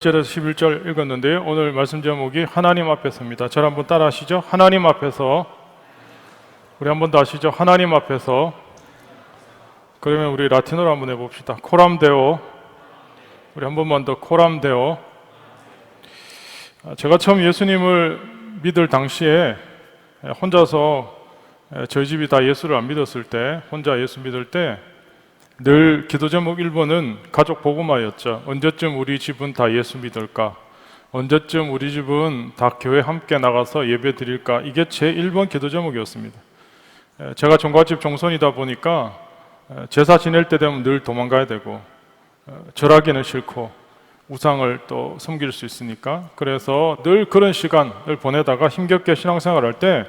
10절에서 11절 읽었는데요. 오늘 말씀 제목이 하나님 앞에서입니다. 저를 한번 따라 하시죠. 하나님 앞에서. 우리 한번 더 하시죠. 하나님 앞에서. 그러면 우리 라틴어로 한번 해봅시다. 코람데오. 우리 한 번만 더 코람데오. 제가 처음 예수님을 믿을 당시에 혼자서 저희 집이 다 예수를 안 믿었을 때, 혼자 예수 믿을 때 늘 기도 제목 1번은 가족 복음화였죠. 언제쯤 우리 집은 다 예수 믿을까? 언제쯤 우리 집은 다 교회 함께 나가서 예배 드릴까? 이게 제 1번 기도 제목이었습니다. 제가 종갓집 종손이다 보니까 제사 지낼 때 되면 늘 도망가야 되고 절하기는 싫고 우상을 또 섬길 수 있으니까, 그래서 늘 그런 시간을 보내다가 힘겹게 신앙생활할 때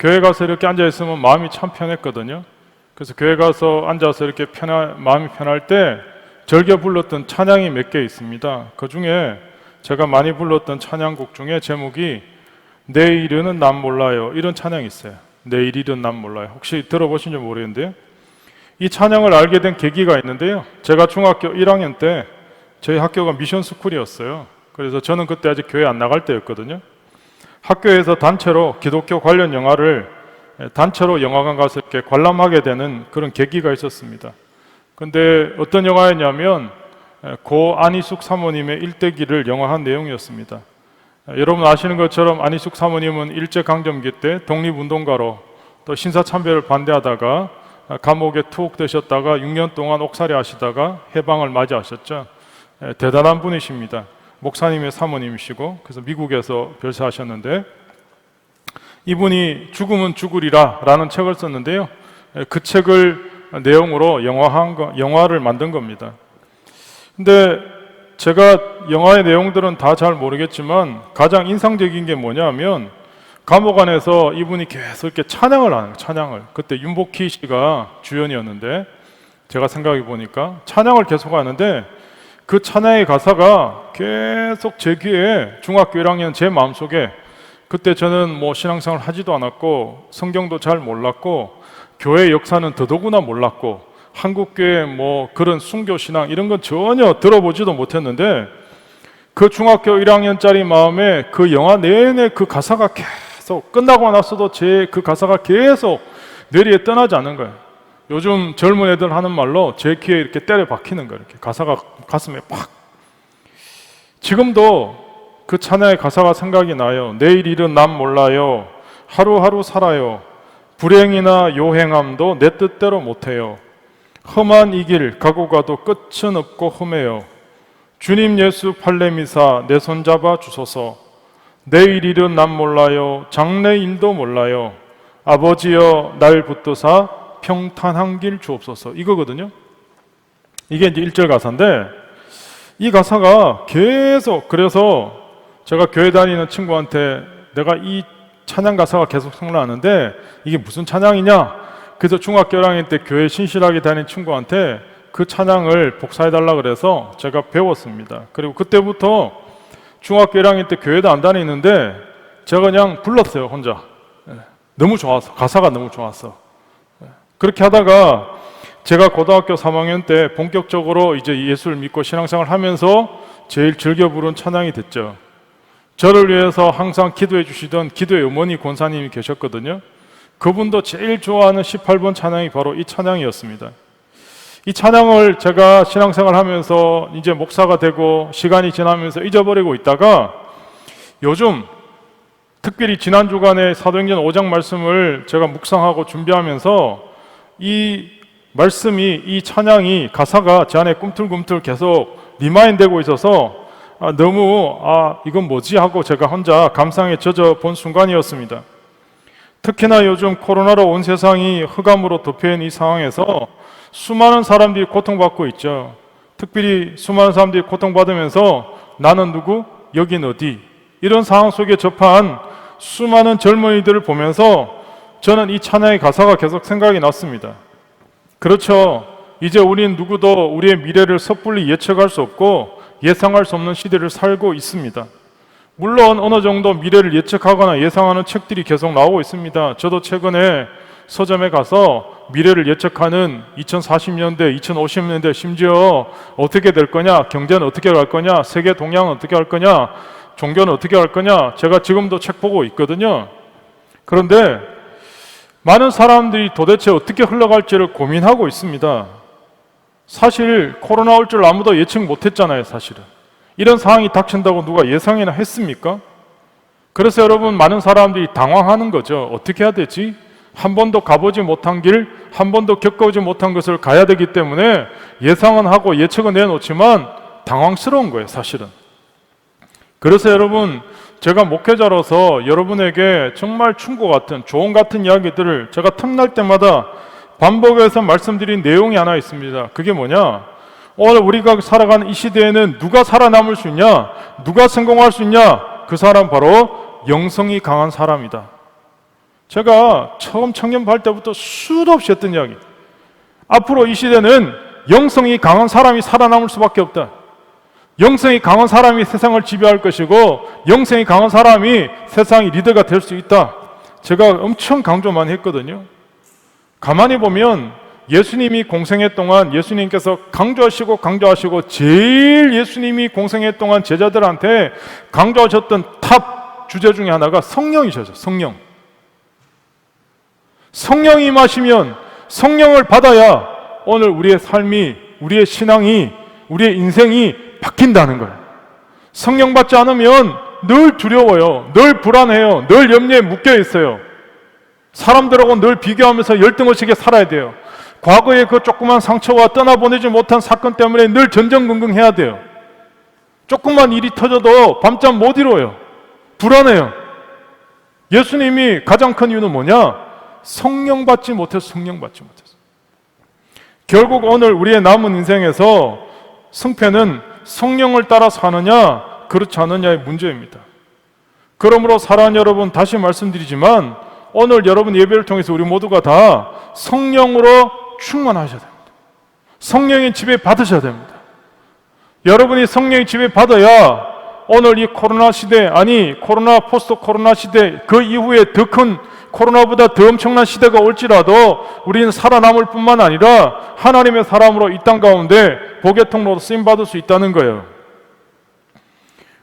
교회 가서 이렇게 앉아 있으면 마음이 참 편했거든요. 그래서 교회 가서 앉아서 이렇게 마음이 편할 때 즐겨 불렀던 찬양이 몇 개 있습니다. 그 중에 제가 많이 불렀던 찬양곡 중에 제목이 내일 일은 난 몰라요, 이런 찬양이 있어요. 내일 일은 난 몰라요. 혹시 들어보신지 모르겠는데요. 이 찬양을 알게 된 계기가 있는데요. 제가 중학교 1학년 때 저희 학교가 미션 스쿨이었어요. 그래서 저는 그때 아직 교회 안 나갈 때였거든요. 학교에서 단체로 기독교 관련 영화를 단체로 영화관 가서 이렇게 관람하게 되는 그런 계기가 있었습니다. 근데 어떤 영화였냐면 고 안희숙 사모님의 일대기를 영화한 내용이었습니다. 여러분 아시는 것처럼 안희숙 사모님은 일제강점기 때 독립운동가로 또 신사참배를 반대하다가 감옥에 투옥되셨다가 6년 동안 옥살이 하시다가 해방을 맞이하셨죠. 대단한 분이십니다. 목사님의 사모님이시고, 그래서 미국에서 별세하셨는데, 이분이 죽으면 죽으리라 라는 책을 썼는데요. 그 책을 내용으로 영화를 만든 겁니다. 근데 제가 영화의 내용들은 다 잘 모르겠지만 가장 인상적인 게 뭐냐면, 감옥 안에서 이분이 계속 이렇게 찬양을 하는 거예요. 찬양을. 그때 윤복희 씨가 주연이었는데, 제가 생각해 보니까 찬양을 계속 하는데 그 찬양의 가사가 계속 제 귀에, 중학교 1학년 제 마음속에, 그때 저는 뭐 신앙생활 하지도 않았고 성경도 잘 몰랐고 교회 역사는 더더구나 몰랐고 한국교회 뭐 그런 순교신앙 이런 건 전혀 들어보지도 못했는데, 그 중학교 1학년짜리 마음에 그 영화 내내 그 가사가 계속, 끝나고 나서도 제 그 가사가 계속 뇌리에 떠나지 않는 거예요. 요즘 젊은 애들 하는 말로 제 귀에 이렇게 때려 박히는 거예요. 이렇게 가사가 가슴에 팍. 지금도 그 찬양의 가사가 생각이 나요. 내일 일은 난 몰라요. 하루하루 살아요. 불행이나 요행함도 내 뜻대로 못해요. 험한 이 길 가고 가도 끝은 없고 험해요. 주님 예수 팔레미사 내 손 잡아 주소서. 내일 일은 난 몰라요. 장래일도 몰라요. 아버지여 날 붙드사 평탄한 길 주옵소서. 이거거든요. 이게 이제 1절 가사인데, 이 가사가 계속, 그래서 제가 교회 다니는 친구한테 내가 이 찬양 가사가 계속 생각나는데 이게 무슨 찬양이냐? 그래서 중학교 1학년 때 교회 신실하게 다니는 친구한테 그 찬양을 복사해달라 그래서 제가 배웠습니다. 그리고 그때부터 중학교 1학년 때 교회도 안 다니는데 제가 그냥 불렀어요, 혼자. 너무 좋아서, 가사가 너무 좋았어. 그렇게 하다가 제가 고등학교 3학년 때 본격적으로 이제 예수를 믿고 신앙생활 하면서 제일 즐겨 부른 찬양이 됐죠. 저를 위해서 항상 기도해 주시던 기도의 어머니 권사님이 계셨거든요. 그분도 제일 좋아하는 18번 찬양이 바로 이 찬양이었습니다. 이 찬양을 제가 신앙생활 하면서 이제 목사가 되고 시간이 지나면서 잊어버리고 있다가 요즘 특별히 지난 주간에 사도행전 5장 말씀을 제가 묵상하고 준비하면서 이 말씀이, 이 찬양이, 가사가 제 안에 꿈틀꿈틀 계속 리마인드 되고 있어서 너무 이건 뭐지 하고 제가 혼자 감상에 젖어 본 순간이었습니다. 특히나 요즘 코로나로 온 세상이 흑암으로 덮여있는 이 상황에서 수많은 사람들이 고통받고 있죠. 특별히 수많은 사람들이 고통받으면서 나는 누구? 여긴 어디? 이런 상황 속에 접한 수많은 젊은이들을 보면서 저는 이 찬양의 가사가 계속 생각이 났습니다. 그렇죠. 이제 우린 누구도 우리의 미래를 섣불리 예측할 수 없고 예상할 수 없는 시대를 살고 있습니다. 물론 어느 정도 미래를 예측하거나 예상하는 책들이 계속 나오고 있습니다. 저도 최근에 서점에 가서 미래를 예측하는 2040년대, 2050년대 심지어 어떻게 될 거냐, 경제는 어떻게 갈 거냐, 세계 동향은 어떻게 할 거냐, 종교는 어떻게 할 거냐, 제가 지금도 책 보고 있거든요. 그런데 많은 사람들이 도대체 어떻게 흘러갈지를 고민하고 있습니다. 사실 코로나 올 줄 아무도 예측 못했잖아요. 사실은 이런 상황이 닥친다고 누가 예상이나 했습니까? 그래서 여러분, 많은 사람들이 당황하는 거죠. 어떻게 해야 되지? 한 번도 가보지 못한 길, 한 번도 겪어보지 못한 것을 가야 되기 때문에 예상은 하고 예측은 내놓지만 당황스러운 거예요, 사실은. 그래서 여러분, 제가 목회자로서 여러분에게 정말 충고 같은, 조언 같은 이야기들을 제가 틈날 때마다 반복해서 말씀드린 내용이 하나 있습니다. 그게 뭐냐? 오늘 우리가 살아가는 이 시대에는 누가 살아남을 수 있냐? 누가 성공할 수 있냐? 그 사람 바로 영성이 강한 사람이다. 제가 처음 청년부 할 때부터 수도 없이 했던 이야기. 앞으로 이 시대는 영성이 강한 사람이 살아남을 수밖에 없다. 영성이 강한 사람이 세상을 지배할 것이고 영성이 강한 사람이 세상의 리더가 될 수 있다. 제가 엄청 강조 많이 했거든요. 가만히 보면 예수님이 공생애 동안 예수님께서 강조하시고 제일 예수님이 공생애 동안 제자들한테 강조하셨던 탑 주제 중에 하나가 성령이셔서 성령. 성령이 임하시면 성령을 받아야 오늘 우리의 삶이, 우리의 신앙이, 우리의 인생이 바뀐다는 거예요. 성령 받지 않으면 늘 두려워요. 늘 불안해요. 늘 염려에 묶여 있어요. 사람들하고 늘 비교하면서 열등의식에 살아야 돼요. 과거의 그 조그만 상처와 떠나보내지 못한 사건 때문에 늘 전전긍긍해야 돼요. 조금만 일이 터져도 밤잠 못 이뤄요. 불안해요. 예수님이 가장 큰 이유는 뭐냐? 성령 받지 못해서, 성령 받지 못해서. 결국 오늘 우리의 남은 인생에서 승패는 성령을 따라 사느냐, 그렇지 않느냐의 문제입니다. 그러므로 사랑하는 여러분, 다시 말씀드리지만 오늘 여러분 예배를 통해서 우리 모두가 다 성령으로 충만하셔야 됩니다. 성령의 지배 받으셔야 됩니다. 여러분이 성령의 지배 받아야 오늘 이 코로나 시대, 아니 코로나 포스트 코로나 시대, 그 이후에 더 큰 코로나보다 더 엄청난 시대가 올지라도 우리는 살아남을 뿐만 아니라 하나님의 사람으로 이 땅 가운데 복의 통로로 쓰임받을 수 있다는 거예요.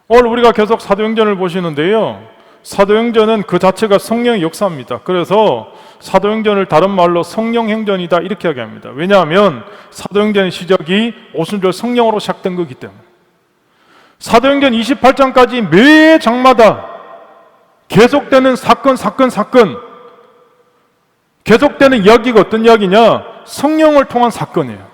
오늘 우리가 계속 사도행전을 보시는데요, 사도행전은 그 자체가 성령의 역사입니다. 그래서 사도행전을 다른 말로 성령행전이다 이렇게 이야기합니다. 왜냐하면 사도행전의 시작이 오순절 성령으로 시작된 거기 때문에. 사도행전 28장까지 매 장마다 계속되는 사건, 계속되는 이야기가 어떤 이야기냐? 성령을 통한 사건이에요.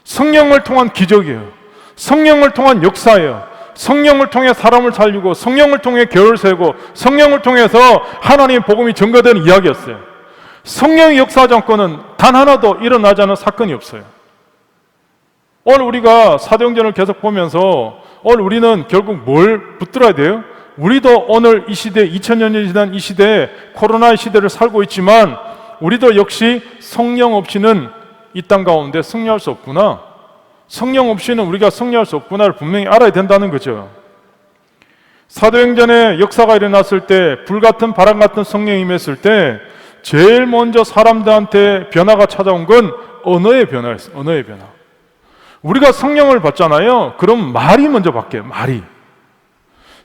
성령을 통한 기적이에요. 성령을 통한 역사예요. 성령을 통해 사람을 살리고, 성령을 통해 결을 세고, 성령을 통해서 하나님의 복음이 전가되는 이야기였어요. 성령의 역사하지 않고는 단 하나도 일어나지 않은 사건이 없어요. 오늘 우리가 사도행전을 계속 보면서 오늘 우리는 결국 뭘 붙들어야 돼요? 우리도 오늘 이 시대, 2000년이 지난 이 시대에 코로나의 시대를 살고 있지만 우리도 역시 성령 없이는 이 땅 가운데 승리할 수 없구나. 성령 없이는 우리가 승리할 수 없구나를 분명히 알아야 된다는 거죠. 사도행전의 역사가 일어났을 때, 불같은 바람 같은 성령이 임했을 때 제일 먼저 사람들한테 변화가 찾아온 건 언어의 변화였어요. 언어의 변화. 우리가 성령을 받잖아요. 그럼 말이 먼저 바뀌어요. 말이.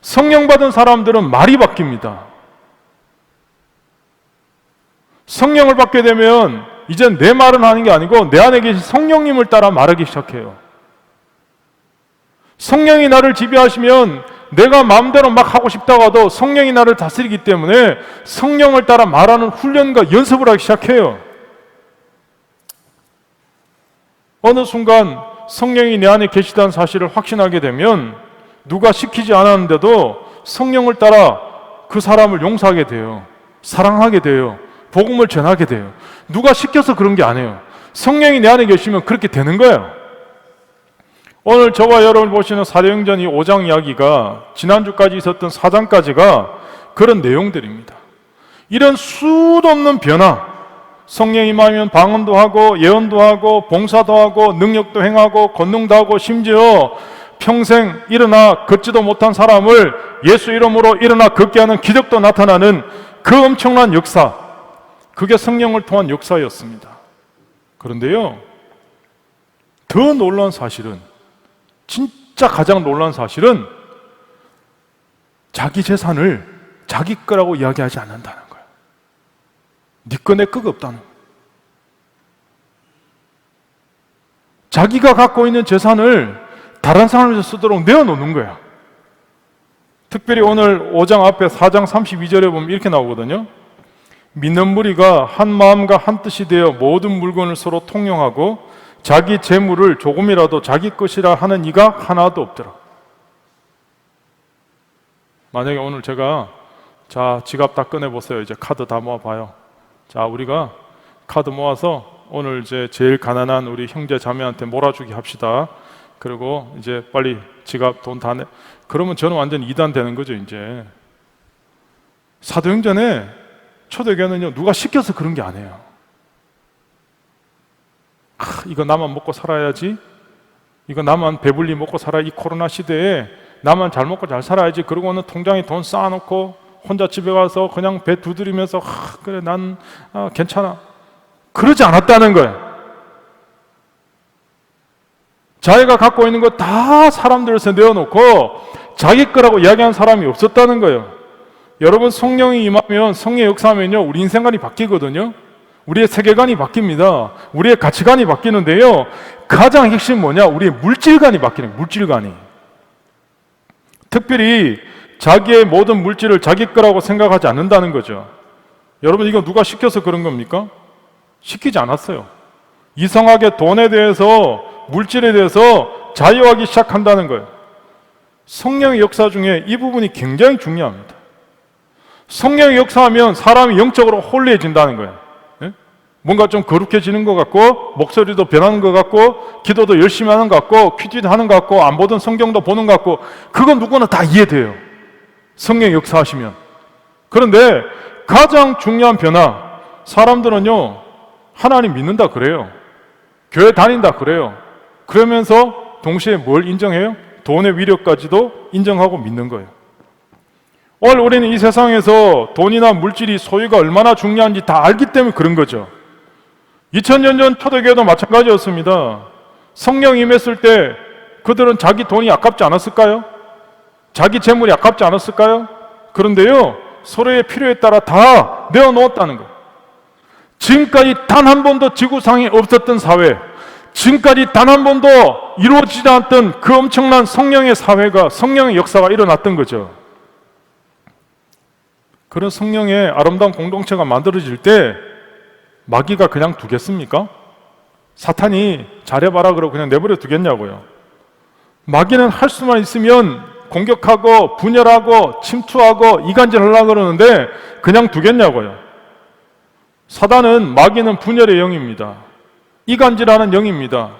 성령 받은 사람들은 말이 바뀝니다. 성령을 받게 되면 이젠 내 말은 하는 게 아니고 내 안에 계신 성령님을 따라 말하기 시작해요. 성령이 나를 지배하시면 내가 마음대로 막 하고 싶다고 해도 성령이 나를 다스리기 때문에 성령을 따라 말하는 훈련과 연습을 하기 시작해요. 어느 순간 성령이 내 안에 계시다는 사실을 확신하게 되면 누가 시키지 않았는데도 성령을 따라 그 사람을 용서하게 돼요. 사랑하게 돼요. 복음을 전하게 돼요. 누가 시켜서 그런 게 아니에요. 성령이 내 안에 계시면 그렇게 되는 거예요. 오늘 저와 여러분 보시는 사도행전 이 5장 이야기가 지난주까지 있었던 4장까지가 그런 내용들입니다. 이런 수도 없는 변화, 성령이 임하면 방언도 하고 예언도 하고 봉사도 하고 능력도 행하고 권능도 하고 심지어 평생 일어나 걷지도 못한 사람을 예수 이름으로 일어나 걷게 하는 기적도 나타나는 그 엄청난 역사, 그게 성령을 통한 역사였습니다. 그런데요, 더 놀라운 사실은, 진짜 가장 놀라운 사실은 자기 재산을 자기 거라고 이야기하지 않는다는 거예요. 네 거 내 거가 없다는 거예요. 자기가 갖고 있는 재산을 다른 사람에서 쓰도록 내어놓는 거예요. 특별히 오늘 5장 앞에 4장 32절에 보면 이렇게 나오거든요. 믿는 무리가 한 마음과 한 뜻이 되어 모든 물건을 서로 통용하고 자기 재물을 조금이라도 자기 것이라 하는 이가 하나도 없더라. 만약에 오늘 제가 자, 지갑 다 꺼내보세요. 이제 카드 다 모아봐요. 자, 우리가 카드 모아서 오늘 이제 제일 가난한 우리 형제 자매한테 몰아주기 합시다. 그리고 이제 빨리 지갑 돈 다 내. 그러면 저는 완전 이단 되는 거죠, 이제. 사도행전에 초대교회는요, 누가 시켜서 그런 게 아니에요. 이거 나만 먹고 살아야지. 이거 나만 배불리 먹고 살아야, 이 코로나 시대에 나만 잘 먹고 잘 살아야지. 그러고는 통장에 돈 쌓아놓고 혼자 집에 가서 그냥 배 두드리면서 그래 난 괜찮아. 그러지 않았다는 거예요. 자기가 갖고 있는 거 다 사람들에서 내어놓고 자기 거라고 이야기하는 사람이 없었다는 거예요. 여러분, 성령이 임하면, 성령의 역사하면요, 우리 인생관이 바뀌거든요. 우리의 세계관이 바뀝니다. 우리의 가치관이 바뀌는데요, 가장 핵심 뭐냐? 우리의 물질관이 바뀌는 거예요. 물질관이. 특별히 자기의 모든 물질을 자기 거라고 생각하지 않는다는 거죠. 여러분, 이거 누가 시켜서 그런 겁니까? 시키지 않았어요. 이상하게 돈에 대해서, 물질에 대해서 자유하기 시작한다는 거예요. 성령의 역사 중에 이 부분이 굉장히 중요합니다. 성령의 역사하면 사람이 영적으로 홀리해진다는 거예요. 예? 뭔가 좀 거룩해지는 것 같고, 목소리도 변하는 것 같고, 기도도 열심히 하는 것 같고, 퀴즈도 하는 것 같고, 안 보던 성경도 보는 것 같고, 그건 누구나 다 이해돼요. 성령의 역사하시면. 그런데 가장 중요한 변화, 사람들은요, 하나님 믿는다 그래요. 교회 다닌다 그래요. 그러면서 동시에 뭘 인정해요? 돈의 위력까지도 인정하고 믿는 거예요. 오늘 우리는 이 세상에서 돈이나 물질이 소유가 얼마나 중요한지 다 알기 때문에 그런 거죠. 2000년 전 초대교회도 마찬가지였습니다. 성령 임했을 때 그들은 자기 돈이 아깝지 않았을까요? 자기 재물이 아깝지 않았을까요? 그런데요, 서로의 필요에 따라 다 내어놓았다는 거예요. 지금까지 단 한 번도 지구상에 없었던 사회, 지금까지 단 한 번도 이루어지지 않았던 그 엄청난 성령의 사회가, 성령의 역사가 일어났던 거죠. 그런 성령의 아름다운 공동체가 만들어질 때 마귀가 그냥 두겠습니까? 사탄이 잘해봐라 그러고 그냥 내버려 두겠냐고요. 마귀는 할 수만 있으면 공격하고 분열하고 침투하고 이간질하려고 그러는데 그냥 두겠냐고요. 사단은, 마귀는 분열의 영입니다. 이간질하는 영입니다.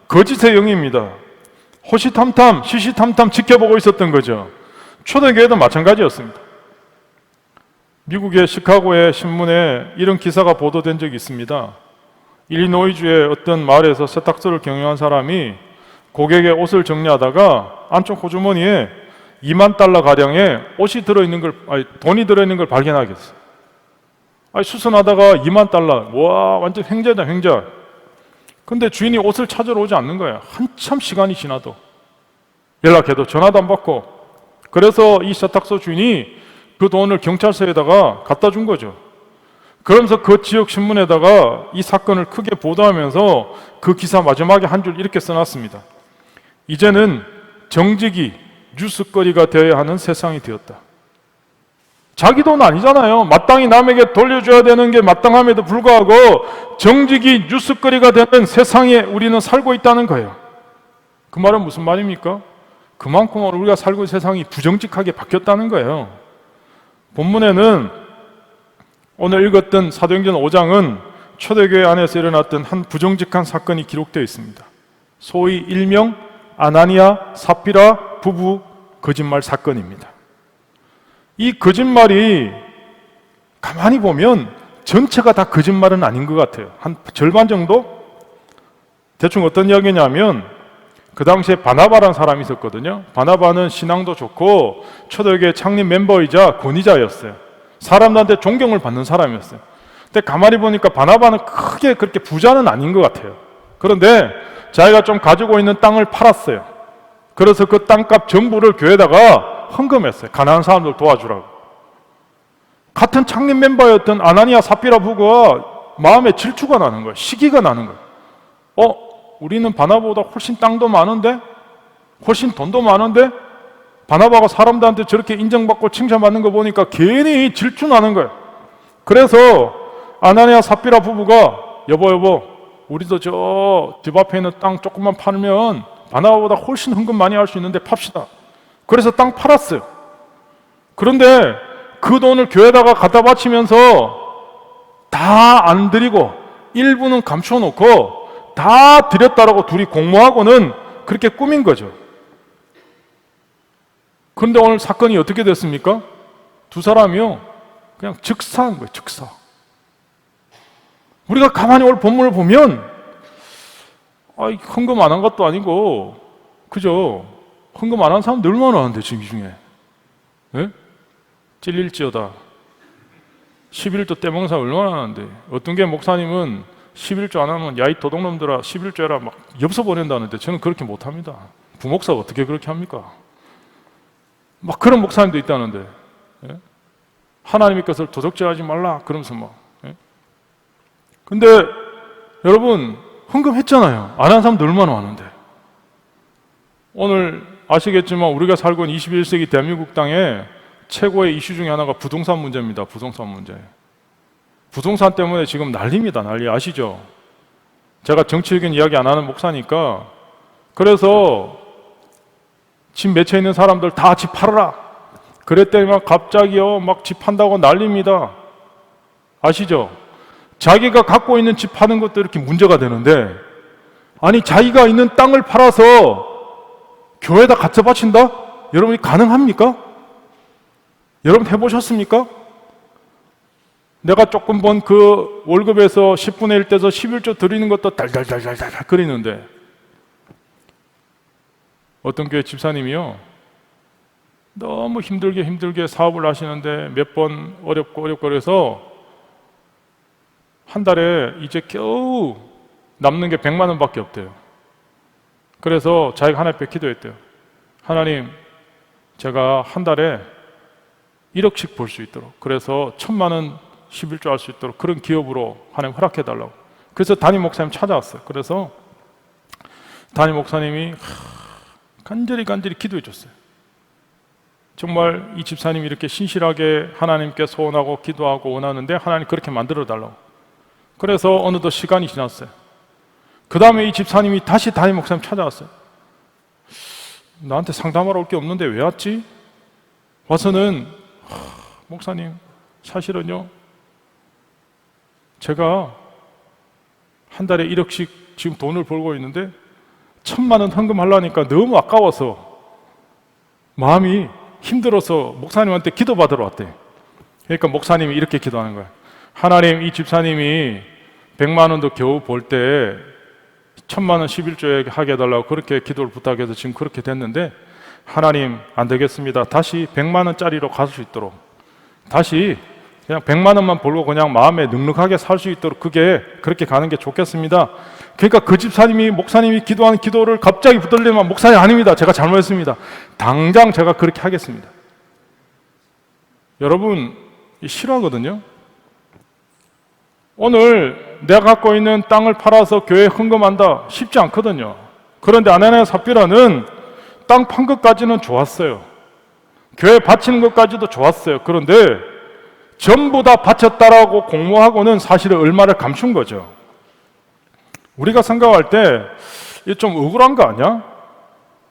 거짓의 영입니다. 호시탐탐, 시시탐탐 지켜보고 있었던 거죠. 초대교회도 마찬가지였습니다. 미국의 시카고의 신문에 이런 기사가 보도된 적이 있습니다. 일리노이주의 어떤 마을에서 세탁소를 경영한 사람이 고객의 옷을 정리하다가 안쪽 호주머니에 $20,000 가량의 옷이 들어있는 걸, 돈이 들어있는 걸 발견하게 됐어요. 수선하다가 $20,000, 와, 완전 횡재다, 횡재. 근데 주인이 옷을 찾으러 오지 않는 거예요. 한참 시간이 지나도 연락해도 전화도 안 받고. 그래서 이 세탁소 주인이 그 돈을 경찰서에다가 갖다 준 거죠. 그러면서 그 지역 신문에다가 이 사건을 크게 보도하면서 그 기사 마지막에 한 줄 이렇게 써놨습니다. 이제는 정직이 뉴스거리가 되어야 하는 세상이 되었다. 자기 돈 아니잖아요. 마땅히 남에게 돌려줘야 되는 게 마땅함에도 불구하고 정직이 뉴스거리가 되는 세상에 우리는 살고 있다는 거예요. 그 말은 무슨 말입니까? 그만큼 우리가 살고 있는 세상이 부정직하게 바뀌었다는 거예요. 본문에는 오늘 읽었던 사도행전 5장은 초대교회 안에서 일어났던 한 부정직한 사건이 기록되어 있습니다. 소위 일명 아나니아, 삽비라 부부 거짓말 사건입니다. 이 거짓말이 가만히 보면 전체가 다 거짓말은 아닌 것 같아요. 한 절반 정도? 대충 어떤 이야기냐면 그 당시에 바나바라는 사람이 있었거든요. 바나바는 신앙도 좋고 초대교회 창립 멤버이자 권위자였어요. 사람들한테 존경을 받는 사람이었어요. 근데 가만히 보니까 바나바는 크게 그렇게 부자는 아닌 것 같아요. 그런데 자기가 좀 가지고 있는 땅을 팔았어요. 그래서 그 땅값 전부를 교회에다가 헌금했어요. 가난한 사람들 도와주라고. 같은 창립 멤버였던 아나니아 삽비라 부부가 마음에 질투가 나는 거예요. 시기가 나는 거예요. 우리는 바나바보다 훨씬 땅도 많은데? 훨씬 돈도 많은데? 바나바가 사람들한테 저렇게 인정받고 칭찬받는 거 보니까 괜히 질투 나는 거예요. 그래서 아나니아 삽비라 부부가 여보 우리도 저 집 앞에 있는 땅 조금만 팔면 바나바보다 훨씬 헌금 많이 할 수 있는데 팝시다. 그래서 땅 팔았어요. 그런데 그 돈을 교회에다가 갖다 바치면서 다 안 드리고 일부는 감춰놓고 다 드렸다라고 둘이 공모하고는 그렇게 꾸민 거죠. 그런데 오늘 사건이 어떻게 됐습니까? 두 사람이요 그냥 즉사한 거예요. 즉사. 우리가 가만히 오늘 본문을 보면 헌금 안 한 것도 아니고 그죠? 헌금 안 한 사람들 얼마나 많은데 지금 이 중에. 네? 찔릴지어다 11조 떼먹는 사람 얼마나 많은데. 어떤 게 목사님은 11조 안 하면 야이 도둑놈들아 11조 해라 막 엽서 보낸다는데 저는 그렇게 못합니다. 부목사가 어떻게 그렇게 합니까? 막 그런 목사님도 있다는데. 예? 하나님의 것을 도적질하지 말라 그러면서 막. 예? 근데 여러분 헌금했잖아요. 안 한 사람도 얼마나 많은데. 오늘 아시겠지만 우리가 살고 있는 21세기 대한민국 땅에 최고의 이슈 중에 하나가 부동산 문제입니다. 부동산 문제. 부동산 때문에 지금 난리입니다. 난리 아시죠? 제가 정치적인 이야기 안 하는 목사니까. 그래서 집 맺혀 있는 사람들 다 집 팔아라. 그랬더니만 갑자기요 막 집 판다고 난립니다. 아시죠? 자기가 갖고 있는 집 파는 것도 이렇게 문제가 되는데 아니 자기가 있는 땅을 팔아서 교회에다 갖다 바친다? 여러분이 가능합니까? 여러분 해보셨습니까? 내가 조금 번 그 월급에서 10분의 1 떼서 11조 드리는 것도 달달달달달 그리는데 어떤 교회 집사님이요 너무 힘들게 사업을 하시는데 몇 번 어렵고 그래서 한 달에 이제 겨우 남는 게 100만 원밖에 없대요. 그래서 자기가 하나님 앞에 기도했대요. 하나님 제가 한 달에 1억씩 벌 수 있도록 그래서 1,000만 원 11조 할 수 있도록 그런 기업으로 하나님 허락해 달라고. 그래서 담임 목사님 찾아왔어요. 그래서 담임 목사님이 간절히 기도해 줬어요. 정말 이 집사님이 이렇게 신실하게 하나님께 소원하고 기도하고 원하는데 하나님 그렇게 만들어 달라고. 그래서 어느덧 시간이 지났어요. 그 다음에 이 집사님이 다시 담임 목사님 찾아왔어요. 나한테 상담하러 올 게 없는데 왜 왔지? 와서는 목사님 사실은요 제가 한 달에 1억씩 지금 돈을 벌고 있는데 1,000만 원 헌금하려니까 너무 아까워서 마음이 힘들어서 목사님한테 기도받으러 왔대. 그러니까 목사님이 이렇게 기도하는 거야. 하나님 이 집사님이 100만 원도 겨우 벌 때 1,000만 원 11조에 하게 해달라고 그렇게 기도를 부탁해서 지금 그렇게 됐는데 하나님 안 되겠습니다. 다시 100만 원짜리로 갈 수 있도록 다시 그냥 100만 원만 벌고 그냥 마음에 넉넉하게 살 수 있도록 그렇게 가는 게 좋겠습니다. 그러니까 그 집사님이 목사님이 기도하는 기도를 갑자기 붙들리면 목사님 아닙니다. 제가 잘못했습니다. 당장 제가 그렇게 하겠습니다. 여러분 싫어하거든요. 오늘 내가 갖고 있는 땅을 팔아서 교회에 헌금한다 쉽지 않거든요. 그런데 아나니아 삽비라는 땅 판 것까지는 좋았어요. 교회 바치는 것까지도 좋았어요. 그런데 전부 다 바쳤다라고 공모하고는 사실은 얼마를 감춘 거죠. 우리가 생각할 때 이게 좀 억울한 거 아니야?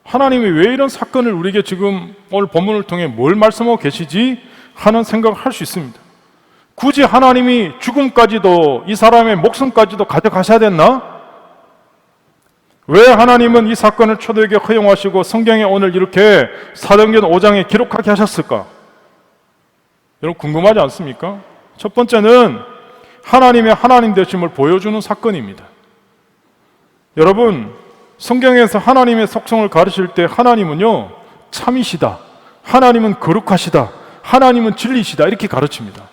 하나님이 왜 이런 사건을 우리에게 지금 오늘 본문을 통해 뭘 말씀하고 계시지? 하는 생각을 할 수 있습니다. 굳이 하나님이 죽음까지도 이 사람의 목숨까지도 가져가셔야 됐나? 왜 하나님은 이 사건을 초대에게 허용하시고 성경에 오늘 이렇게 사도행전 5장에 기록하게 하셨을까? 여러분 궁금하지 않습니까? 첫 번째는 하나님의 하나님 되심을 보여주는 사건입니다. 여러분 성경에서 하나님의 속성을 가르칠 때 하나님은요 참이시다, 하나님은 거룩하시다, 하나님은 진리시다 이렇게 가르칩니다.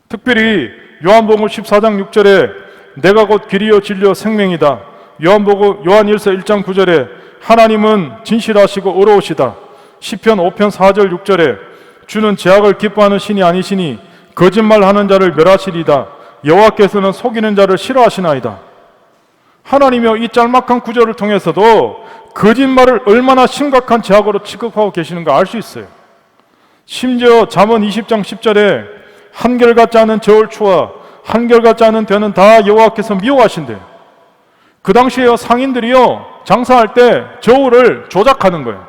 특별히 요한복음 14장 6절에 내가 곧 길이요 진리요 생명이다. 요한일서 1장 9절에 하나님은 진실하시고 의로우시다. 시편 5편 4절 6절에 주는 죄악을 기뻐하는 신이 아니시니 거짓말하는 자를 멸하시리다. 여호와께서는 속이는 자를 싫어하시나이다. 하나님이여 이 짤막한 구절을 통해서도 거짓말을 얼마나 심각한 죄악으로 취급하고 계시는가 알 수 있어요. 심지어 잠언 20장 10절에 한결같지 않은 저울추와 한결같지 않은 되는 다 여호와께서 미워하신대요. 그 당시에 상인들이요 장사할 때 저울을 조작하는 거예요.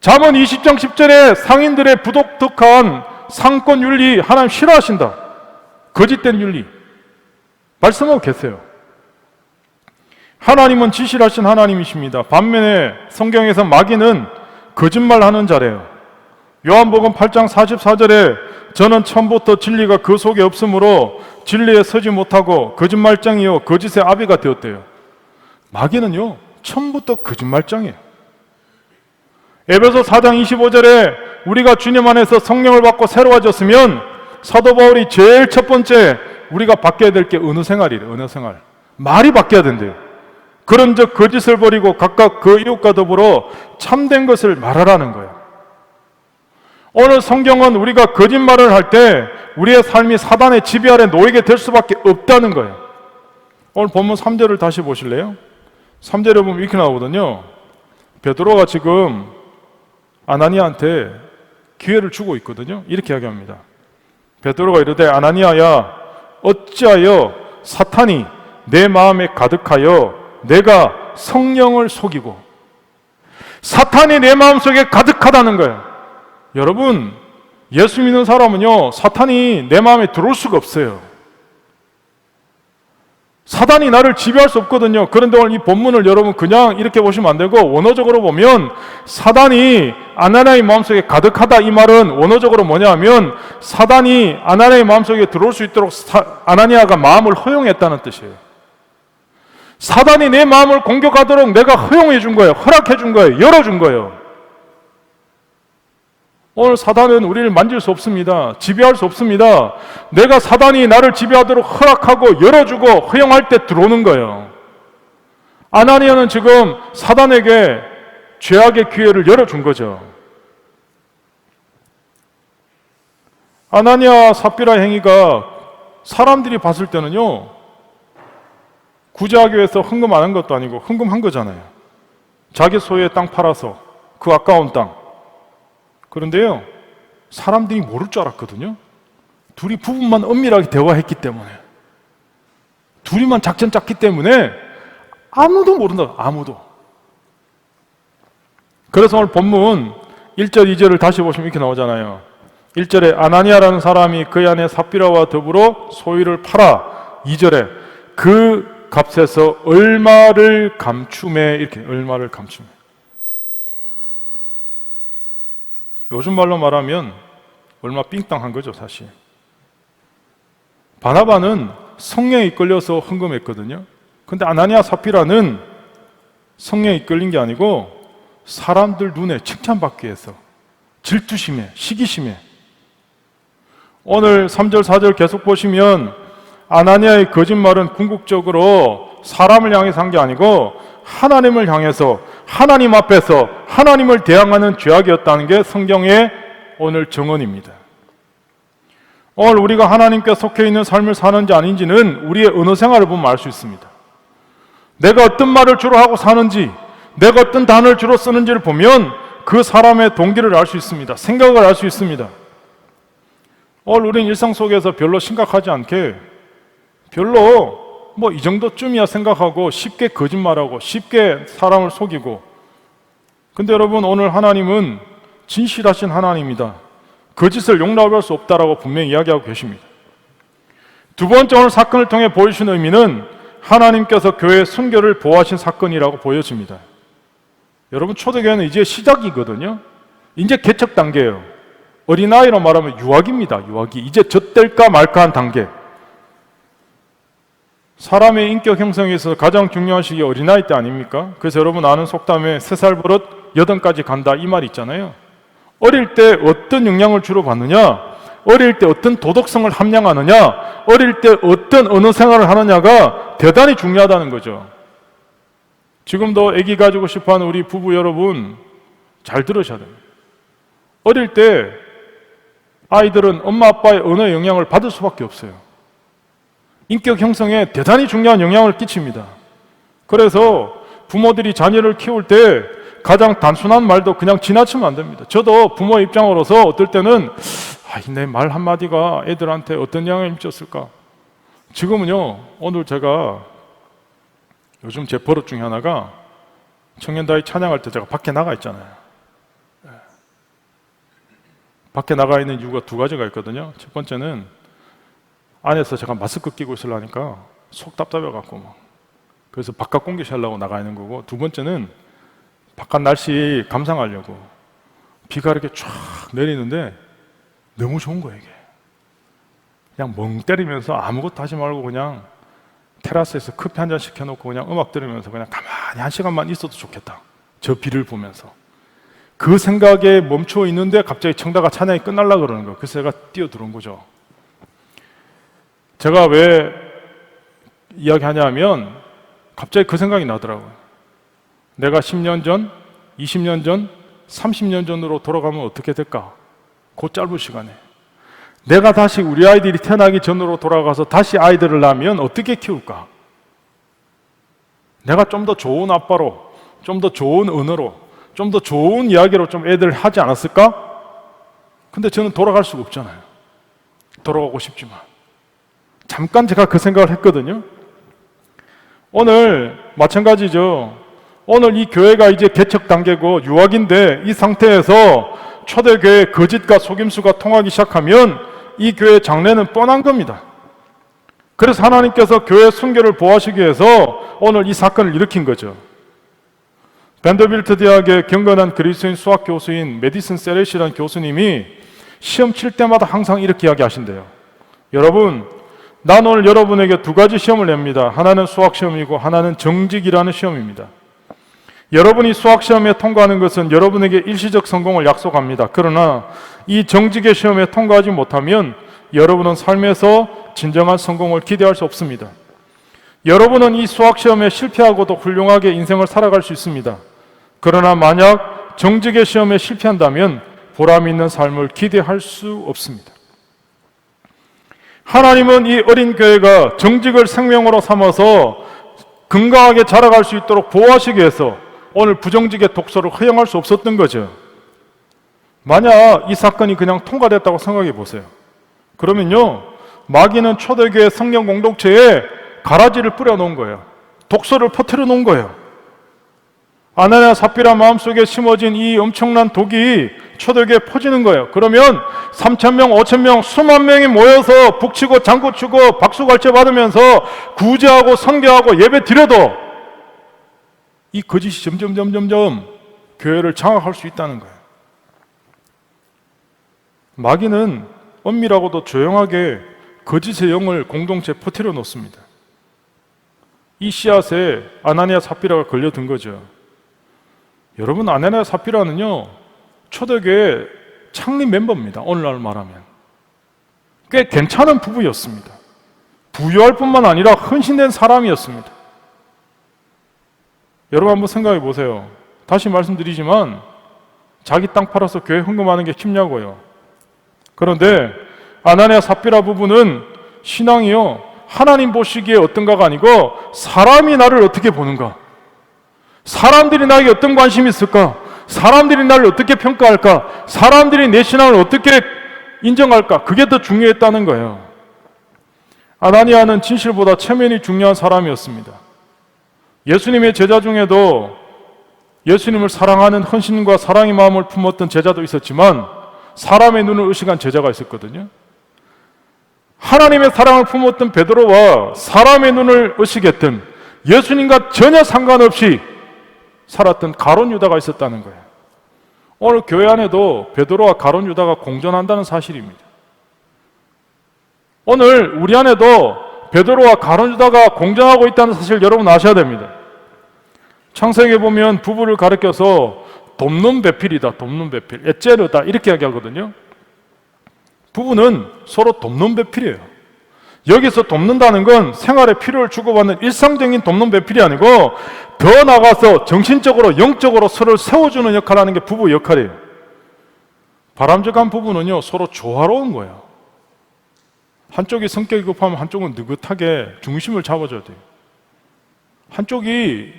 잠언 20장 10절에 상인들의 부독특한 상권 윤리 하나님 싫어하신다. 거짓된 윤리 말씀하고 계세요. 하나님은 진실하신 하나님이십니다. 반면에 성경에서 마귀는 거짓말하는 자래요. 요한복음 8장 44절에 저는 처음부터 진리가 그 속에 없으므로 진리에 서지 못하고 거짓말장이요 거짓의 아비가 되었대요. 마귀는요 처음부터 거짓말장이에요. 에베소 4장 25절에 우리가 주님 안에서 성령을 받고 새로워졌으면 사도 바울이 제일 첫 번째 우리가 바뀌어야 될 게 어느 생활이래요. 어느 생활. 말이 바뀌어야 된대요. 그런즉 거짓을 버리고 각각 그 이웃과 더불어 참된 것을 말하라는 거예요. 오늘 성경은 우리가 거짓말을 할 때 우리의 삶이 사단의 지배 아래 놓이게 될 수밖에 없다는 거예요. 오늘 본문 3절을 다시 보실래요? 3절에 보면 이렇게 나오거든요. 베드로가 지금 아나니아한테 기회를 주고 있거든요. 이렇게 이야기합니다. 베드로가 이르되 아나니아야 어찌하여 사탄이 내 마음에 가득하여 내가 성령을 속이고 사탄이 내 마음속에 가득하다는 거예요. 여러분 예수 믿는 사람은요 사탄이 내 마음에 들어올 수가 없어요. 사단이 나를 지배할 수 없거든요. 그런데 오늘 이 본문을 여러분 그냥 이렇게 보시면 안 되고 원어적으로 보면 사단이 아나니아의 마음속에 가득하다 이 말은 원어적으로 뭐냐 하면 사단이 아나니아의 마음속에 들어올 수 있도록 아나니아가 마음을 허용했다는 뜻이에요. 사단이 내 마음을 공격하도록 내가 허용해 준 거예요. 허락해 준 거예요. 열어준 거예요. 오늘 사단은 우리를 만질 수 없습니다. 지배할 수 없습니다. 내가 사단이 나를 지배하도록 허락하고 열어주고 허용할 때 들어오는 거예요. 아나니아는 지금 사단에게 죄악의 기회를 열어준 거죠. 아나니아 삽비라 행위가 사람들이 봤을 때는요 구제하기 위해서 헌금 안 한 것도 아니고 헌금한 거잖아요. 자기 소유의 땅 팔아서 그 아까운 땅. 그런데요 사람들이 모를 줄 알았거든요. 둘이 부부만 은밀하게 대화했기 때문에 둘이만 작전 짰기 때문에 아무도 모른다. 아무도. 그래서 오늘 본문 1절 2절을 다시 보시면 이렇게 나오잖아요. 1절에 아나니아라는 사람이 그의 아내 삽비라와 더불어 소유를 팔아 2절에 그 값에서 얼마를 감춤해 이렇게 얼마를 감춤해. 요즘 말로 말하면 얼마 삥땅한 거죠 사실. 바나바는 성령에 이끌려서 헌금했거든요. 근데 아나니아 삽비라는 성령에 이끌린 게 아니고 사람들 눈에 칭찬받기 위해서 질투심에 시기심에. 오늘 3절 4절 계속 보시면 아나니아의 거짓말은 궁극적으로 사람을 향해서 한 게 아니고 하나님을 향해서 하나님 앞에서 하나님을 대항하는 죄악이었다는 게 성경의 오늘 정언입니다. 오늘 우리가 하나님께 속해 있는 삶을 사는지 아닌지는 우리의 언어 생활을 보면 알 수 있습니다. 내가 어떤 말을 주로 하고 사는지 내가 어떤 단어를 주로 쓰는지를 보면 그 사람의 동기를 알 수 있습니다. 생각을 알 수 있습니다. 오늘 우리는 일상 속에서 별로 심각하지 않게 별로 뭐 이 정도쯤이야 생각하고 쉽게 거짓말하고 쉽게 사람을 속이고. 근데 여러분 오늘 하나님은 진실하신 하나님이다. 거짓을 용납할 수 없다라고 분명히 이야기하고 계십니다. 두 번째 오늘 사건을 통해 보여주신 의미는 하나님께서 교회의 순결을 보호하신 사건이라고 보여집니다. 여러분 초대교회는 이제 시작이거든요. 이제 개척 단계예요. 어린아이로 말하면 유아기입니다. 유아기. 이제 젖될까 말까 한 단계. 사람의 인격 형성에 있어서 가장 중요한 시기 어린아이 때 아닙니까? 그래서 여러분 아는 속담에 3살 버릇 8까지 간다 이 말 있잖아요. 어릴 때 어떤 영향을 주로 받느냐? 어릴 때 어떤 도덕성을 함양하느냐, 어릴 때 어떤 언어 생활을 하느냐가 대단히 중요하다는 거죠. 지금도 아기 가지고 싶어하는 우리 부부 여러분 잘 들으셔야 됩니다. 어릴 때 아이들은 엄마 아빠의 언어의 영향을 받을 수밖에 없어요. 인격 형성에 대단히 중요한 영향을 끼칩니다. 그래서 부모들이 자녀를 키울 때 가장 단순한 말도 그냥 지나치면 안 됩니다. 저도 부모 입장으로서 어떨 때는 내 말 한마디가 애들한테 어떤 영향을 미쳤을까? 지금은요, 오늘 제가 요즘 제 버릇 중에 하나가 청년다이 찬양할 때 제가 밖에 나가 있잖아요. 밖에 나가 있는 이유가 두 가지가 있거든요. 첫 번째는 안에서 제가 마스크 끼고 있으려니까 속 답답해갖고 그래서 바깥 공기 쉬려고 나가 있는 거고, 두 번째는 바깥 날씨 감상하려고. 비가 이렇게 쫙 내리는데 너무 좋은 거예요. 이게 그냥 멍 때리면서 아무것도 하지 말고 그냥 테라스에서 커피 한 잔 시켜놓고 그냥 음악 들으면서 그냥 가만히 한 시간만 있어도 좋겠다, 저 비를 보면서. 그 생각에 멈춰 있는데 갑자기 청다가 찬양이 끝날라 그러는 거예요. 그래서 제가 뛰어들어온 거죠. 제가 왜 이야기하냐면 갑자기 그 생각이 나더라고요. 내가 10년 전, 20년 전, 30년 전으로 돌아가면 어떻게 될까? 그 짧은 시간에 내가 다시 우리 아이들이 태어나기 전으로 돌아가서 다시 아이들을 낳으면 어떻게 키울까? 내가 좀 더 좋은 아빠로, 좀 더 좋은 언어로, 좀 더 좋은 이야기로 좀 애들 하지 않았을까? 근데 저는 돌아갈 수가 없잖아요. 돌아가고 싶지만. 잠깐 제가 그 생각을 했거든요. 오늘 마찬가지죠. 오늘 이 교회가 이제 개척 단계고 유학인데, 이 상태에서 초대교회 거짓과 속임수가 통하기 시작하면 이 교회 장래는 뻔한 겁니다. 그래서 하나님께서 교회 순결을 보호하시기 위해서 오늘 이 사건을 일으킨 거죠. 밴더빌트 대학의 경건한 그리스도인 수학 교수인 메디슨 세렛이라는 교수님이 시험 칠 때마다 항상 이렇게 이야기하신대요. 여러분, 난 오늘 여러분에게 두 가지 시험을 냅니다. 하나는 수학 시험이고 하나는 정직이라는 시험입니다. 여러분이 수학 시험에 통과하는 것은 여러분에게 일시적 성공을 약속합니다. 그러나 이 정직의 시험에 통과하지 못하면 여러분은 삶에서 진정한 성공을 기대할 수 없습니다. 여러분은 이 수학 시험에 실패하고도 훌륭하게 인생을 살아갈 수 있습니다. 그러나 만약 정직의 시험에 실패한다면 보람 있는 삶을 기대할 수 없습니다. 하나님은 이 어린 교회가 정직을 생명으로 삼아서 건강하게 자라갈 수 있도록 보호하시기 위해서 오늘 부정직의 독서를 허용할 수 없었던 거죠. 만약 이 사건이 그냥 통과됐다고 생각해 보세요. 그러면요, 마귀는 초대교회 성령 공동체에 가라지를 뿌려 놓은 거예요. 독서를 퍼뜨려 놓은 거예요. 아나니아 삽비라 마음속에 심어진 이 엄청난 독이 초대교회에 퍼지는 거예요. 그러면 3,000명, 5,000명, 수만 명이 모여서 북치고 장구치고 박수갈채 받으면서 구제하고 선교하고 예배 드려도 이 거짓이 점점 교회를 장악할 수 있다는 거예요. 마귀는 엄밀하고도 조용하게 거짓의 영을 공동체에 퍼뜨려 놓습니다. 이 씨앗에 아나니아 삽비라가 걸려든 거죠. 여러분, 아나니아 삽비라는요, 초대교회 창립 멤버입니다. 오늘날 말하면 꽤 괜찮은 부부였습니다. 부유할 뿐만 아니라 헌신된 사람이었습니다. 여러분 한번 생각해 보세요. 다시 말씀드리지만 자기 땅 팔아서 교회 헌금하는 게 쉽냐고요. 그런데 아나니아 삽비라 부부는 신앙이요, 하나님 보시기에 어떤가가 아니고 사람이 나를 어떻게 보는가, 사람들이 나에게 어떤 관심이 있을까, 사람들이 나를 어떻게 평가할까, 사람들이 내 신앙을 어떻게 인정할까, 그게 더 중요했다는 거예요. 아나니아는 진실보다 체면이 중요한 사람이었습니다. 예수님의 제자 중에도 예수님을 사랑하는 헌신과 사랑의 마음을 품었던 제자도 있었지만 사람의 눈을 의식한 제자가 있었거든요. 하나님의 사랑을 품었던 베드로와 사람의 눈을 의식했던, 예수님과 전혀 상관없이 살았던 가룟 유다가 있었다는 거예요. 오늘 교회 안에도 베드로와 가룟 유다가 공존한다는 사실입니다. 오늘 우리 안에도 베드로와 가룟 유다가 공존하고 있다는 사실 여러분 아셔야 됩니다. 창세기에 보면 부부를 가리켜서 돕는 배필이다, 돕는 배필, 에째르다 이렇게 이야기하거든요. 부부는 서로 돕는 배필이에요. 여기서 돕는다는 건 생활의 필요를 주고받는 일상적인 돕는 배필이 아니고 더 나아가서 정신적으로 영적으로 서로를 세워주는 역할을 하는 게 부부 역할이에요. 바람직한 부부는요, 서로 조화로운 거예요. 한쪽이 성격이 급하면 한쪽은 느긋하게 중심을 잡아줘야 돼요. 한쪽이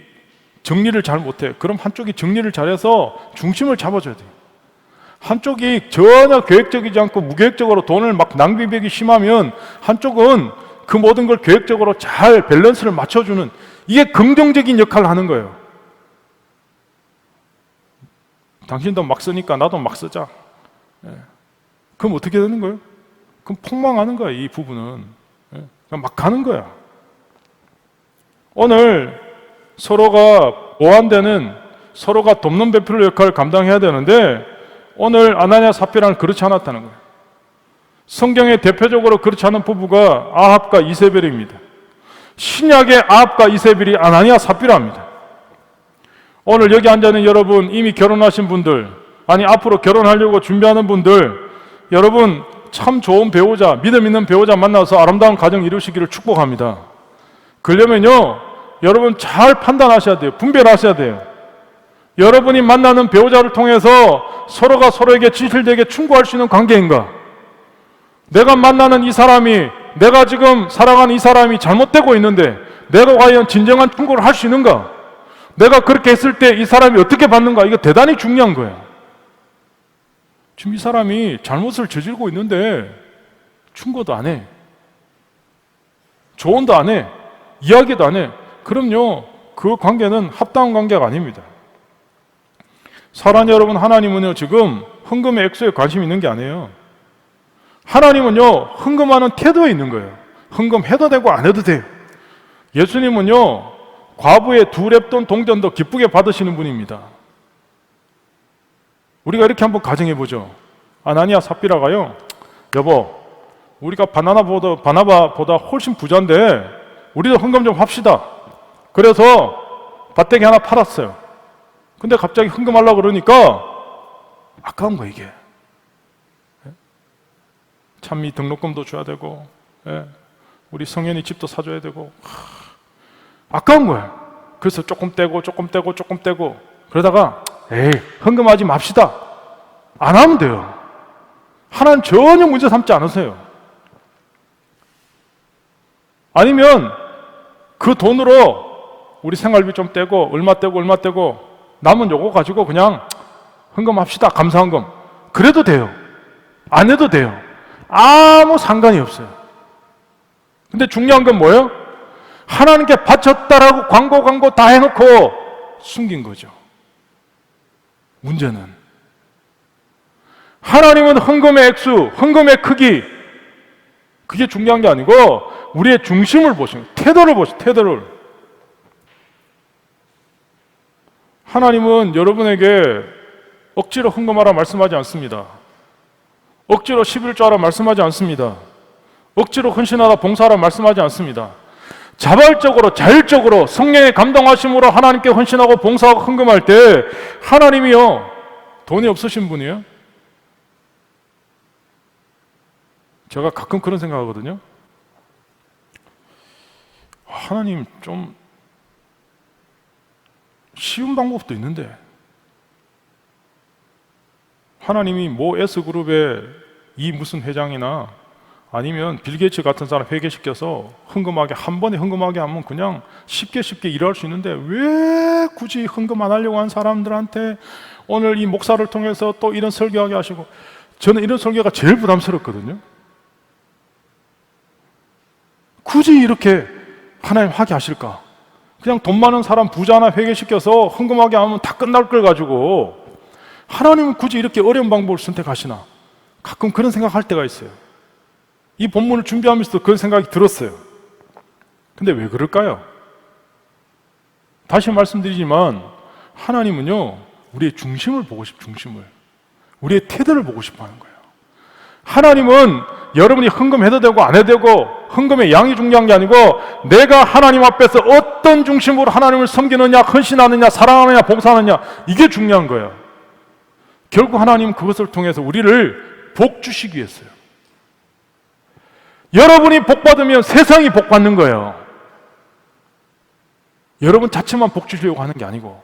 정리를 잘 못해. 그럼 한쪽이 정리를 잘해서 중심을 잡아줘야 돼요. 한쪽이 전혀 계획적이지 않고 무계획적으로 돈을 막 낭비하기 심하면 한쪽은 그 모든 걸 계획적으로 잘 밸런스를 맞춰주는, 이게 긍정적인 역할을 하는 거예요. 당신도 막 쓰니까 나도 막 쓰자. 그럼 어떻게 되는 거예요? 그럼 폭망하는 거야, 이 부부는. 그냥 막 가는 거야. 오늘 서로가 보완되는, 서로가 돕는 배필 역할을 감당해야 되는데 오늘 아나니아 삽비라는 그렇지 않았다는 거예요. 성경에 대표적으로 그렇지 않은 부부가 아합과 이세벨입니다. 신약의 아합과 이세벨이 아나니아 삽비라입니다. 오늘 여기 앉아있는 여러분, 이미 결혼하신 분들, 아니 앞으로 결혼하려고 준비하는 분들, 여러분 참 좋은 배우자, 믿음 있는 배우자 만나서 아름다운 가정 이루시기를 축복합니다. 그러려면요, 여러분 잘 판단하셔야 돼요. 분별하셔야 돼요. 여러분이 만나는 배우자를 통해서 서로가 서로에게 진실되게 충고할 수 있는 관계인가? 내가 만나는 이 사람이, 내가 지금 살아가는 이 사람이 잘못되고 있는데 내가 과연 진정한 충고를 할 수 있는가? 내가 그렇게 했을 때 이 사람이 어떻게 받는가? 이거 대단히 중요한 거예요. 지금 이 사람이 잘못을 저지르고 있는데 충고도 안 해, 조언도 안 해, 이야기도 안 해. 그럼요, 그 관계는 합당한 관계가 아닙니다. 사랑하는 여러분, 하나님은요 지금 헌금의 액수에 관심이 있는 게 아니에요. 하나님은요 헌금하는 태도에 있는 거예요. 헌금해도 되고 안 해도 돼요. 예수님은요 과부의 두 렙돈 동전도 기쁘게 받으시는 분입니다. 우리가 이렇게 한번 가정해보죠. 아나니아 삽비라가요, 여보, 우리가 바나바보다 훨씬 부자인데 우리도 헌금 좀 합시다. 그래서 밭대기 하나 팔았어요. 근데 갑자기 헌금하려고 그러니까 아까운 거예요, 이게. 찬미 등록금도 줘야 되고, 우리 성현이 집도 사줘야 되고, 아까운 거예요. 그래서 조금 떼고 그러다가 에이, 헌금하지 맙시다. 안 하면 돼요. 하나님 전혀 문제 삼지 않으세요. 아니면 그 돈으로 우리 생활비 좀 떼고 얼마 떼고 남은 요거 가지고 그냥 헌금합시다. 감사헌금. 그래도 돼요. 안 해도 돼요. 아무 상관이 없어요. 근데 중요한 건 뭐예요? 하나님께 바쳤다라고 광고 다 해놓고 숨긴 거죠. 문제는 하나님은 헌금의 액수, 헌금의 크기, 그게 중요한 게 아니고 우리의 중심을 보시는, 태도를 보시는, 태도를. 하나님은 여러분에게 억지로 헌금하라 말씀하지 않습니다. 억지로 11조 하라 말씀하지 않습니다. 억지로 헌신하라 봉사하라 말씀하지 않습니다. 자발적으로, 자율적으로 성령의 감동하심으로 하나님께 헌신하고 봉사하고 헌금할 때 하나님이요, 돈이 없으신 분이에요? 제가 가끔 그런 생각하거든요. 하나님, 좀 쉬운 방법도 있는데 하나님이 모 S그룹의 이 무슨 회장이나 아니면 빌 게이츠 같은 사람 회계시켜서 헌금하게, 한 번에 헌금하게 하면 그냥 쉽게 일할 수 있는데 왜 굳이 헌금 안 하려고 한 사람들한테 오늘 이 목사를 통해서 또 이런 설교하게 하시고, 저는 이런 설교가 제일 부담스럽거든요. 굳이 이렇게 하나님 하게 하실까? 그냥 돈 많은 사람 부자나 회계시켜서 헌금하게 하면 다 끝날 걸 가지고 하나님은 굳이 이렇게 어려운 방법을 선택하시나? 가끔 그런 생각할 때가 있어요. 이 본문을 준비하면서도 그런 생각이 들었어요. 근데 왜 그럴까요? 다시 말씀드리지만 하나님은요, 우리의 중심을 보고 중심을, 우리의 태도를 보고 싶어 하는 거예요. 하나님은 여러분이 헌금해도 되고 안 해도 되고 헌금의 양이 중요한 게 아니고 내가 하나님 앞에서 어떤 중심으로 하나님을 섬기느냐, 헌신하느냐, 사랑하느냐, 봉사하느냐, 이게 중요한 거예요. 결국 하나님은 그것을 통해서 우리를 복 주시기 위해서요. 여러분이 복 받으면 세상이 복 받는 거예요. 여러분 자체만 복 주려고 하는 게 아니고.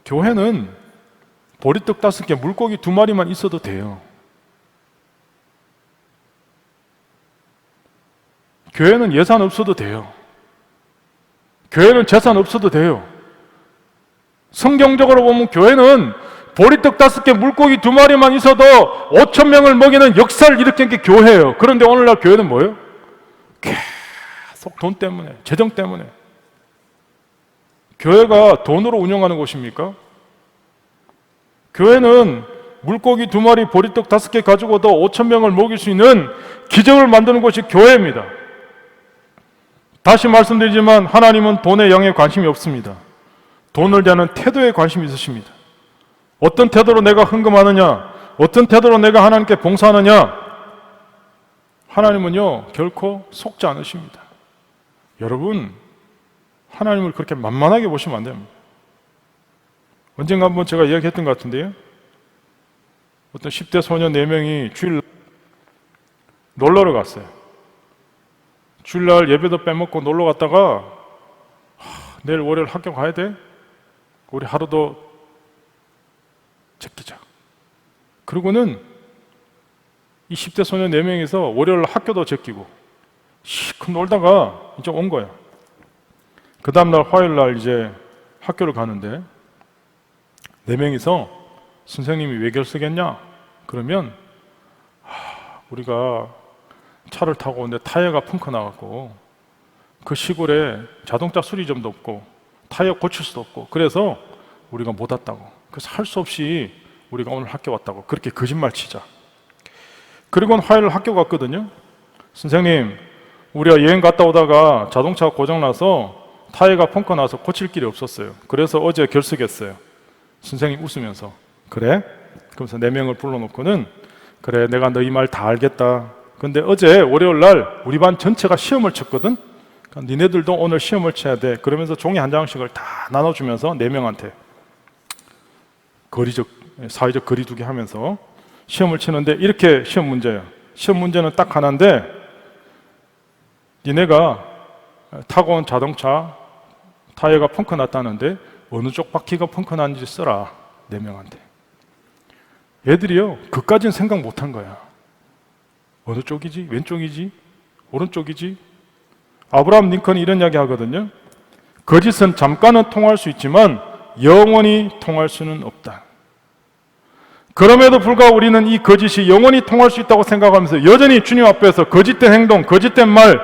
교회는 보리떡 5개, 물고기 2마리만 있어도 돼요. 교회는 예산 없어도 돼요. 교회는 재산 없어도 돼요. 성경적으로 보면 교회는 보리떡 5개, 물고기 2마리만 있어도 5,000명을 먹이는 역사를 일으킨 게 교회예요. 그런데 오늘날 교회는 뭐예요? 계속 돈 때문에, 재정 때문에. 교회가 돈으로 운영하는 곳입니까? 교회는 물고기 2마리, 보리떡 5개 가지고도 5,000명을 먹일 수 있는 기적을 만드는 곳이 교회입니다. 다시 말씀드리지만 하나님은 돈의 양에 관심이 없습니다. 돈을 대하는 태도에 관심이 있으십니다. 어떤 태도로 내가 헌금하느냐, 어떤 태도로 내가 하나님께 봉사하느냐, 하나님은요 결코 속지 않으십니다. 여러분, 하나님을 그렇게 만만하게 보시면 안 됩니다. 언젠가 한번 제가 이야기했던 것 같은데요, 어떤 10대 소년 4명이 주일 놀러를 갔어요. 주일날 예배도 빼먹고 놀러 갔다가 내일 월요일 학교 가야 돼? 우리 하루도 제끼자. 그러고는 이 10대 소년 4명이서 월요일 학교도 제끼고 시큰 놀다가 이제 온 거야. 그 다음날 화요일날 이제 학교를 가는데 4명이서 선생님이 왜 결석했냐? 그러면 우리가 차를 타고 오는데 타이어가 펑크 나갖고 그 시골에 자동차 수리점도 없고 타이어 고칠 수도 없고 그래서 우리가 못 왔다고. 그래서 할 수 없이 우리가 오늘 학교 왔다고 그렇게 거짓말 치자. 그리고는 화요일 학교 갔거든요. 선생님, 우리가 여행 갔다 오다가 자동차가 고장나서 타이어가 펑크 나서 고칠 길이 없었어요. 그래서 어제 결석했어요. 선생님 웃으면서 그래? 그러면서 4명을 불러놓고는 그래, 내가 너희 말 다 알겠다. 근데 어제 월요일 날 우리 반 전체가 시험을 쳤거든. 그러니까 니네들도 오늘 시험을 쳐야 돼. 그러면서 종이 한 장씩을 다 나눠주면서 4명한테 사회적 거리두기 하면서 시험을 치는데 이렇게 시험 문제야. 시험 문제는 딱 하나인데 니네가 타고 온 자동차 타이어가 펑크 났다는데 어느 쪽 바퀴가 펑크 났는지 써라. 4명한테. 애들이요, 그까진 생각 못한 거야. 어느 쪽이지? 왼쪽이지? 오른쪽이지? 아브라함 링컨이 이런 이야기 하거든요. 거짓은 잠깐은 통할 수 있지만 영원히 통할 수는 없다. 그럼에도 불구하고 우리는 이 거짓이 영원히 통할 수 있다고 생각하면서 여전히 주님 앞에서 거짓된 행동, 거짓된 말,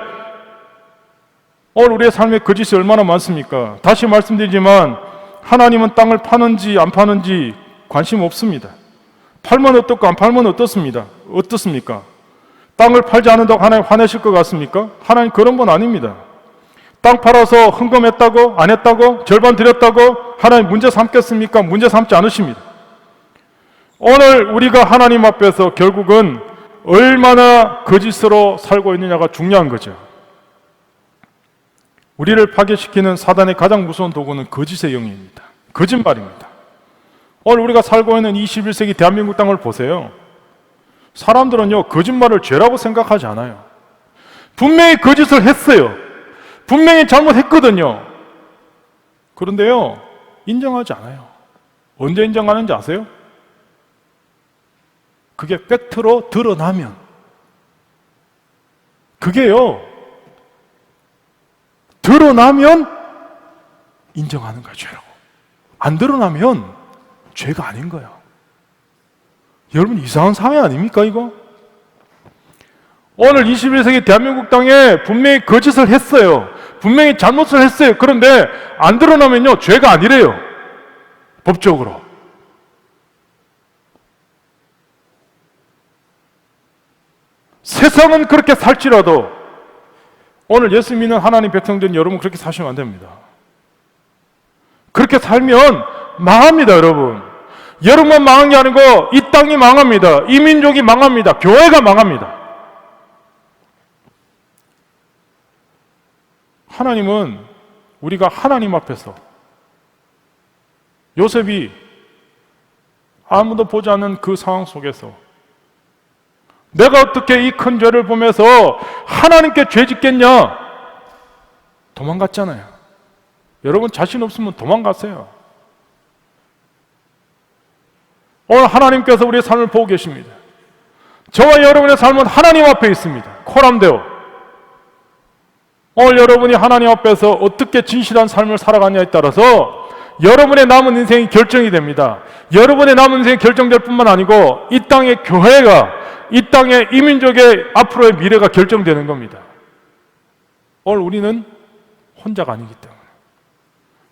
오늘 우리의 삶에 거짓이 얼마나 많습니까? 다시 말씀드리지만 하나님은 땅을 파는지 안 파는지 관심 없습니다. 팔면 어떻고 안 팔면 어떻습니까? 땅을 팔지 않는다고 하나님 화내실 것 같습니까? 하나님 그런 분 아닙니다. 땅 팔아서 헌금했다고 안 했다고 절반 드렸다고 하나님 문제 삼겠습니까? 문제 삼지 않으십니다. 오늘 우리가 하나님 앞에서 결국은 얼마나 거짓으로 살고 있느냐가 중요한 거죠. 우리를 파괴시키는 사단의 가장 무서운 도구는 거짓의 영입니다. 거짓말입니다. 오늘 우리가 살고 있는 21세기 대한민국 땅을 보세요. 사람들은요, 거짓말을 죄라고 생각하지 않아요. 분명히 거짓을 했어요. 분명히 잘못했거든요. 그런데요, 인정하지 않아요. 언제 인정하는지 아세요? 그게 팩트로 드러나면. 그게요, 드러나면 인정하는 거야, 죄라고. 안 드러나면 죄가 아닌 거예요. 여러분, 이상한 사회 아닙니까, 이거? 오늘 21세기 대한민국 땅에 분명히 거짓을 했어요. 분명히 잘못을 했어요. 그런데 안 드러나면요, 죄가 아니래요. 법적으로. 세상은 그렇게 살지라도 오늘 예수 믿는 하나님 백성된 여러분 그렇게 사시면 안 됩니다. 그렇게 살면 망합니다, 여러분. 여러분만 망한 게 아니고 이 땅이 망합니다. 이 민족이 망합니다. 교회가 망합니다. 하나님은 우리가 하나님 앞에서 요셉이 아무도 보지 않는 그 상황 속에서 내가 어떻게 이 큰 죄를 보면서 하나님께 죄 짓겠냐? 도망갔잖아요. 여러분 자신 없으면 도망가세요. 오늘 하나님께서 우리의 삶을 보고 계십니다. 저와 여러분의 삶은 하나님 앞에 있습니다. 코람데오. 오늘 여러분이 하나님 앞에서 어떻게 진실한 삶을 살아가냐에 따라서 여러분의 남은 인생이 결정이 됩니다. 여러분의 남은 인생이 결정될 뿐만 아니고 이 땅의 교회가, 이 땅의 이민족의 앞으로의 미래가 결정되는 겁니다. 오늘 우리는 혼자가 아니기 때문에,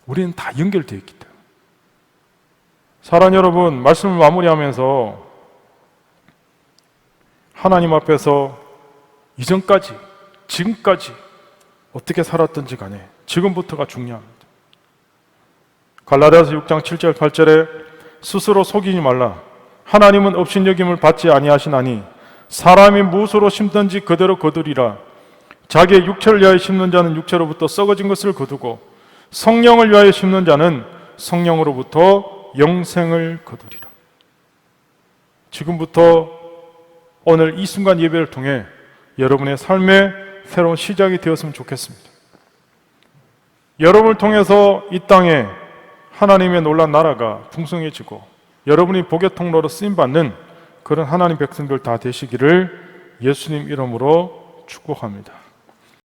우리는 다 연결되어 있기 때문에. 사랑하는 여러분, 말씀을 마무리하면서 하나님 앞에서 이전까지, 지금까지 어떻게 살았던지 간에 지금부터가 중요합니다. 갈라디아서 6장 7절 8절에 스스로 속이지 말라. 하나님은 업신여김을 받지 아니하시나니 사람이 무엇으로 심든지 그대로 거두리라. 자기의 육체를 위하여 심는 자는 육체로부터 썩어진 것을 거두고 성령을 위하여 심는 자는 성령으로부터 영생을 거두리라. 지금부터 오늘 이 순간 예배를 통해 여러분의 삶의 새로운 시작이 되었으면 좋겠습니다. 여러분을 통해서 이 땅에 하나님의 놀라운 나라가 풍성해지고 여러분이 복의 통로로 쓰임받는 그런 하나님 백성들 다 되시기를 예수님 이름으로 축복합니다.